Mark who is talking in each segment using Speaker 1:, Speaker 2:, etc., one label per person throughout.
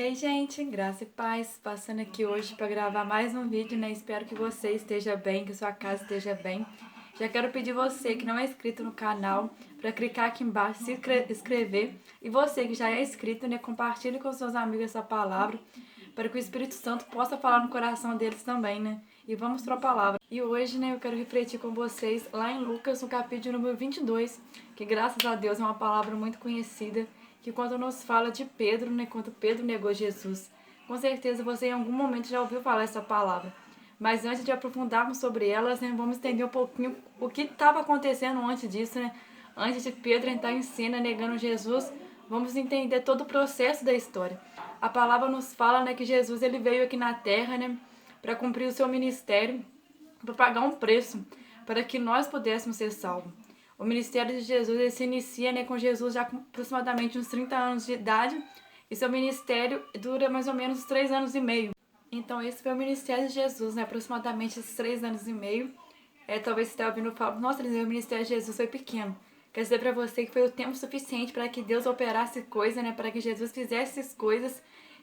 Speaker 1: Ei, gente, graça e paz, passando aqui hoje para gravar mais um vídeo, né? Espero que você esteja bem, que sua casa esteja bem. Já quero pedir você que não é inscrito no canal para clicar aqui embaixo, se inscrever. E você que já é inscrito, né? Compartilhe com seus amigos essa palavra para que o Espírito Santo possa falar no coração deles também, né? E vamos para a palavra. E hoje, né, eu quero refletir com vocês lá em Lucas, no capítulo número 22, que graças a Deus é uma palavra muito conhecida, que quando nos fala de Pedro, né, quando Pedro negou Jesus. Com certeza você em algum momento já ouviu falar essa palavra. Mas antes de aprofundarmos sobre elas, né, vamos entender um pouquinho o que estava acontecendo antes disso, né? Antes de Pedro entrar em cena negando Jesus, vamos entender todo o processo da história. A palavra nos fala, né, que Jesus ele veio aqui na terra, né, para cumprir o seu ministério, para pagar um preço para que nós pudéssemos ser salvos. O ministério de Jesus ele se inicia, né, com Jesus já com aproximadamente uns 30 anos de idade, e seu ministério dura mais ou menos 3 anos e meio. Então esse foi o ministério de Jesus, né, aproximadamente esses 3 anos e meio. Talvez você esteja ouvindo falar, nossa, o ministério de Jesus foi pequeno. Quer dizer para você que foi o tempo suficiente para que Deus operasse coisas, né, para que Jesus fizesse as coisas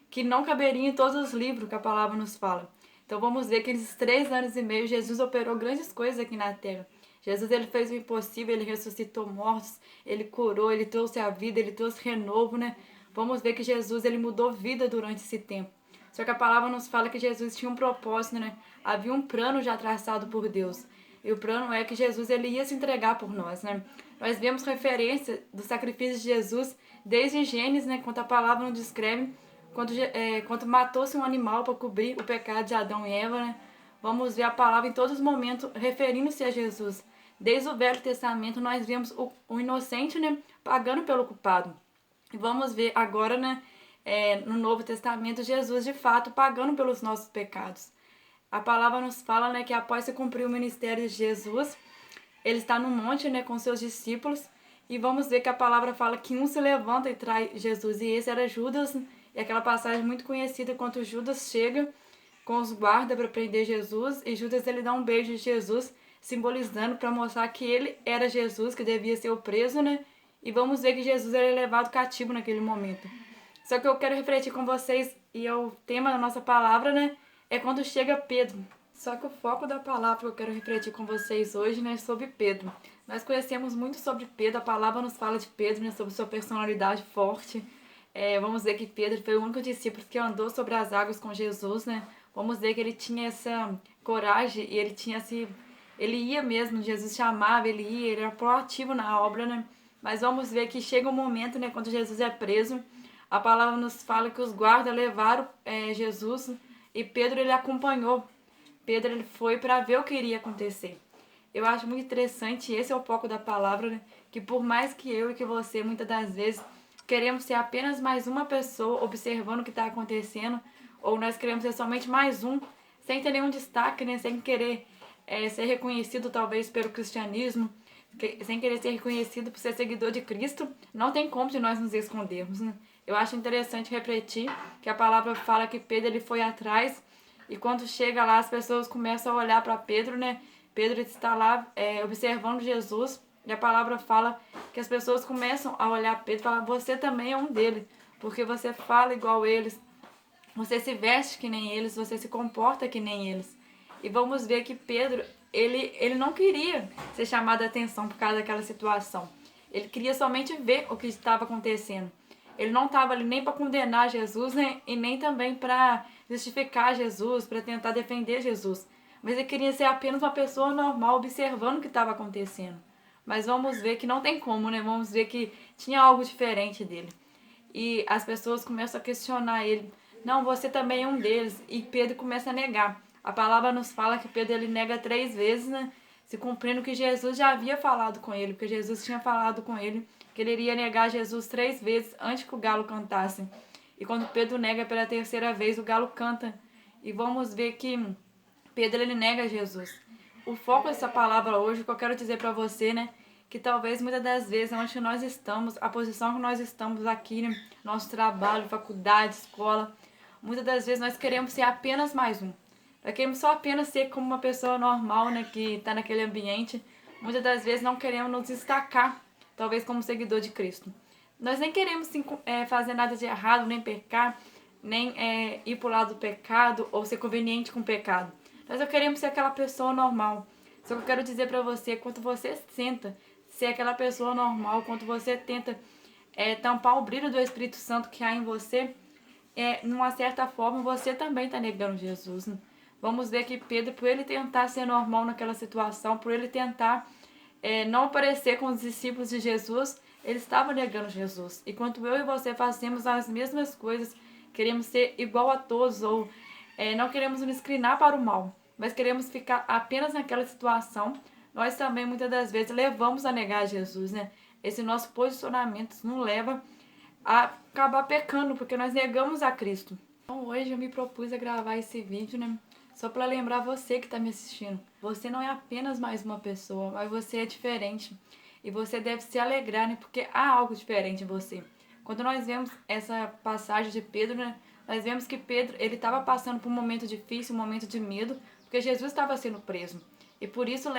Speaker 1: que não caberiam em todos os livros que a palavra nos fala. Então vamos ver que nesses 3 anos e meio Jesus operou grandes coisas aqui na terra. Jesus ele fez o impossível, ele ressuscitou mortos, ele curou, ele trouxe a vida, ele trouxe renovo, né? Vamos ver que Jesus ele mudou vida durante esse tempo. Só que a palavra nos fala que Jesus tinha um propósito, né? Havia um plano já traçado por Deus. E o plano é que Jesus ele ia se entregar por nós, né? Nós vemos referência do sacrifício de Jesus desde Gênesis, né? Quando a palavra nos descreve, quando matou-se um animal para cobrir o pecado de Adão e Eva, né? Vamos ver a palavra em todos os momentos referindo-se a Jesus. Desde o Velho Testamento nós vemos o inocente, né, pagando pelo culpado. E vamos ver agora, né, no Novo Testamento, Jesus de fato pagando pelos nossos pecados. A palavra nos fala, né, que após se cumprir o ministério de Jesus, ele está no monte, né, com seus discípulos, e vamos ver que a palavra fala que um se levanta e trai Jesus, e esse era Judas, e aquela passagem muito conhecida quando Judas chega com os guardas para prender Jesus, e Judas ele dá um beijo de Jesus, simbolizando para mostrar que ele era Jesus, que devia ser o preso, né? E vamos ver que Jesus era levado cativo naquele momento. Só que eu quero refletir com vocês, e é o tema da nossa palavra, né? É quando chega Pedro. Só que o foco da palavra que eu quero refletir com vocês hoje, né, é sobre Pedro. Nós conhecemos muito sobre Pedro, a palavra nos fala de Pedro, né, sobre sua personalidade forte. Vamos ver que Pedro foi o único discípulo que andou sobre as águas com Jesus, né? Vamos ver que ele tinha essa coragem e ele ia mesmo, Jesus chamava, ele ia, ele era proativo na obra, né? Mas vamos ver que chega um momento, né, quando Jesus é preso, a palavra nos fala que os guardas levaram Jesus e Pedro ele acompanhou. Pedro ele foi para ver o que iria acontecer. Eu acho muito interessante, esse é o foco da palavra, né? Que por mais que eu e que você, muitas das vezes, queremos ser apenas mais uma pessoa observando o que está acontecendo, ou nós queremos ser somente mais um, sem ter nenhum destaque, né? Sem querer ser reconhecido talvez pelo cristianismo, sem querer ser reconhecido por ser seguidor de Cristo, não tem como de nós nos escondermos, né? Eu acho interessante refletir que a palavra fala que Pedro ele foi atrás, e quando chega lá as pessoas começam a olhar para Pedro, né? Pedro está lá observando Jesus, e a palavra fala que as pessoas começam a olhar Pedro e falar, você também é um deles, porque você fala igual eles, você se veste que nem eles, você se comporta que nem eles. E vamos ver que Pedro, ele não queria ser chamado a atenção por causa daquela situação. Ele queria somente ver o que estava acontecendo. Ele não estava ali nem para condenar Jesus, né? E nem também para justificar Jesus, para tentar defender Jesus. Mas ele queria ser apenas uma pessoa normal, observando o que estava acontecendo. Mas vamos ver que não tem como, né? Vamos ver que tinha algo diferente dele. E as pessoas começam a questionar ele. Não, você também é um deles. E Pedro começa a negar. A palavra nos fala que Pedro ele nega 3 vezes, né? Se cumprindo o que Jesus já havia falado com ele. Porque Jesus tinha falado com ele que ele iria negar Jesus 3 vezes antes que o galo cantasse. E quando Pedro nega pela 3ª vez, o galo canta. E vamos ver que Pedro ele nega Jesus. O foco dessa palavra hoje, o que eu quero dizer para você, né? Que talvez muitas das vezes onde nós estamos, a posição que nós estamos aqui, né? Nosso trabalho, faculdade, escola, muitas das vezes nós queremos ser apenas mais um. Nós queremos só apenas ser como uma pessoa normal, né? Que está naquele ambiente. Muitas das vezes não queremos nos destacar, talvez como seguidor de Cristo. Nós nem queremos fazer nada de errado, nem pecar, nem ir pro lado do pecado ou ser conveniente com o pecado. Nós só queremos ser aquela pessoa normal. Só que eu quero dizer pra você, quando você tenta ser aquela pessoa normal, quando você tenta tampar o brilho do Espírito Santo que há em você, numa certa forma você também está negando Jesus, né? Vamos ver que Pedro, por ele tentar ser normal naquela situação, por ele tentar não aparecer com os discípulos de Jesus, ele estava negando Jesus. E quando eu e você fazemos as mesmas coisas, queremos ser igual a todos, ou não queremos nos inclinar para o mal, mas queremos ficar apenas naquela situação, nós também muitas das vezes levamos a negar Jesus, né? Esse nosso posicionamento nos leva a acabar pecando, porque nós negamos a Cristo. Então hoje eu me propus a gravar esse vídeo, né? Só para lembrar você que está me assistindo. Você não é apenas mais uma pessoa, mas você é diferente. E você deve se alegrar, né? Porque há algo diferente em você. Quando nós vemos essa passagem de Pedro, né? Nós vemos que Pedro, ele estava passando por um momento difícil, um momento de medo, porque Jesus estava sendo preso. E por isso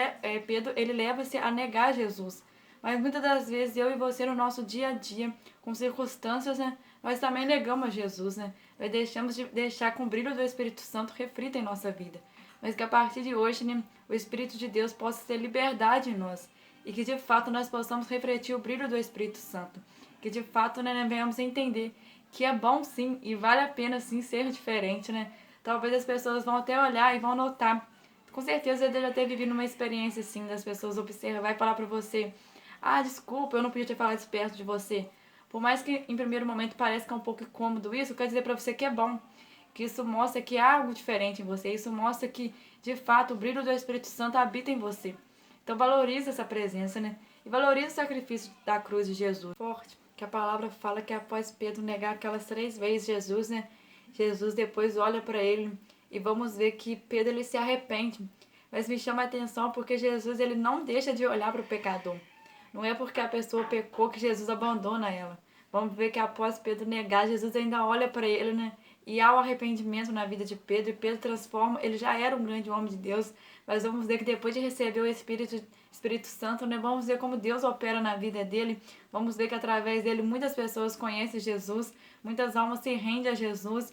Speaker 1: Pedro, ele leva-se a negar Jesus. Mas muitas das vezes eu e você no nosso dia a dia, com circunstâncias, né, nós também negamos a Jesus, né? Nós deixamos de deixar que o brilho do Espírito Santo reflita em nossa vida. Mas que a partir de hoje, né, o Espírito de Deus possa ter liberdade em nós. E que de fato nós possamos refletir o brilho do Espírito Santo. Que de fato, né, venhamos entender que é bom sim e vale a pena sim ser diferente, né? Talvez as pessoas vão até olhar e vão notar. Com certeza você já ter vivido uma experiência assim, das pessoas observar e falar pra você: ah, desculpa, eu não podia ter falado isso perto de você. Por mais que em primeiro momento pareça que é um pouco incômodo isso, eu quero dizer pra você que é bom. Que isso mostra que há algo diferente em você. Isso mostra que, de fato, o brilho do Espírito Santo habita em você. Então valorize essa presença, né? E valorize o sacrifício da cruz de Jesus. Forte, que a palavra fala que após Pedro negar aquelas 3 vezes Jesus, né? Jesus depois olha para ele e vamos ver que Pedro ele se arrepende. Mas me chama a atenção porque Jesus ele não deixa de olhar para o pecador. Não é porque a pessoa pecou que Jesus abandona ela. Vamos ver que após Pedro negar, Jesus ainda olha para ele, né? E há o arrependimento na vida de Pedro, e Pedro transforma, ele já era um grande homem de Deus, mas vamos ver que depois de receber o Espírito Santo, né? Vamos ver como Deus opera na vida dele, vamos ver que através dele muitas pessoas conhecem Jesus, muitas almas se rendem a Jesus,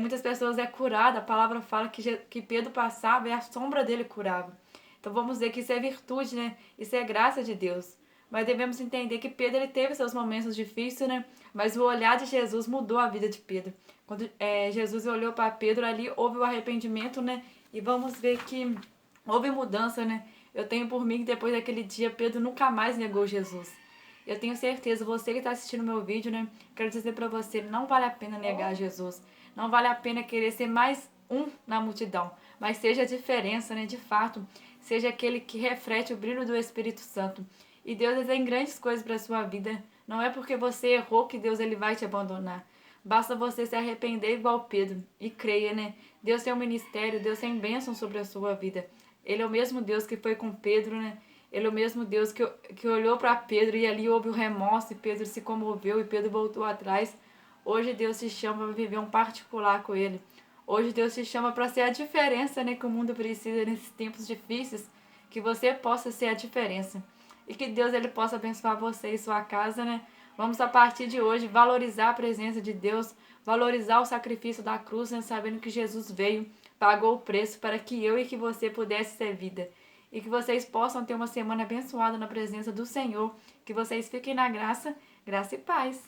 Speaker 1: muitas pessoas é curada, a palavra fala que Pedro passava e a sombra dele curava. Então vamos ver que isso é virtude, né? Isso é graça de Deus. Mas devemos entender que Pedro ele teve seus momentos difíceis, né? Mas o olhar de Jesus mudou a vida de Pedro. Quando Jesus olhou para Pedro ali, houve o arrependimento, né? E vamos ver que houve mudança, né? Eu tenho por mim que depois daquele dia, Pedro nunca mais negou Jesus. Eu tenho certeza, você que está assistindo meu vídeo, né? Quero dizer para você, não vale a pena negar Jesus. Não vale a pena querer ser mais um na multidão. Mas seja a diferença, né? De fato, seja aquele que reflete o brilho do Espírito Santo. E Deus tem grandes coisas para a sua vida. Não é porque você errou que Deus ele vai te abandonar. Basta você se arrepender igual Pedro e creia, né? Deus tem um ministério, Deus tem bênção sobre a sua vida. Ele é o mesmo Deus que foi com Pedro, né? Ele é o mesmo Deus que olhou para Pedro e ali houve o remorso e Pedro se comoveu e Pedro voltou atrás. Hoje Deus te chama para viver um particular com Ele. Hoje Deus te chama para ser a diferença, né, que o mundo precisa nesses tempos difíceis. Que você possa ser a diferença. E que Deus ele possa abençoar você e sua casa, né? Vamos a partir de hoje valorizar a presença de Deus, valorizar o sacrifício da cruz, né? Sabendo que Jesus veio, pagou o preço para que eu e que você pudesse ter vida. E que vocês possam ter uma semana abençoada na presença do Senhor. Que vocês fiquem na graça, graça e paz.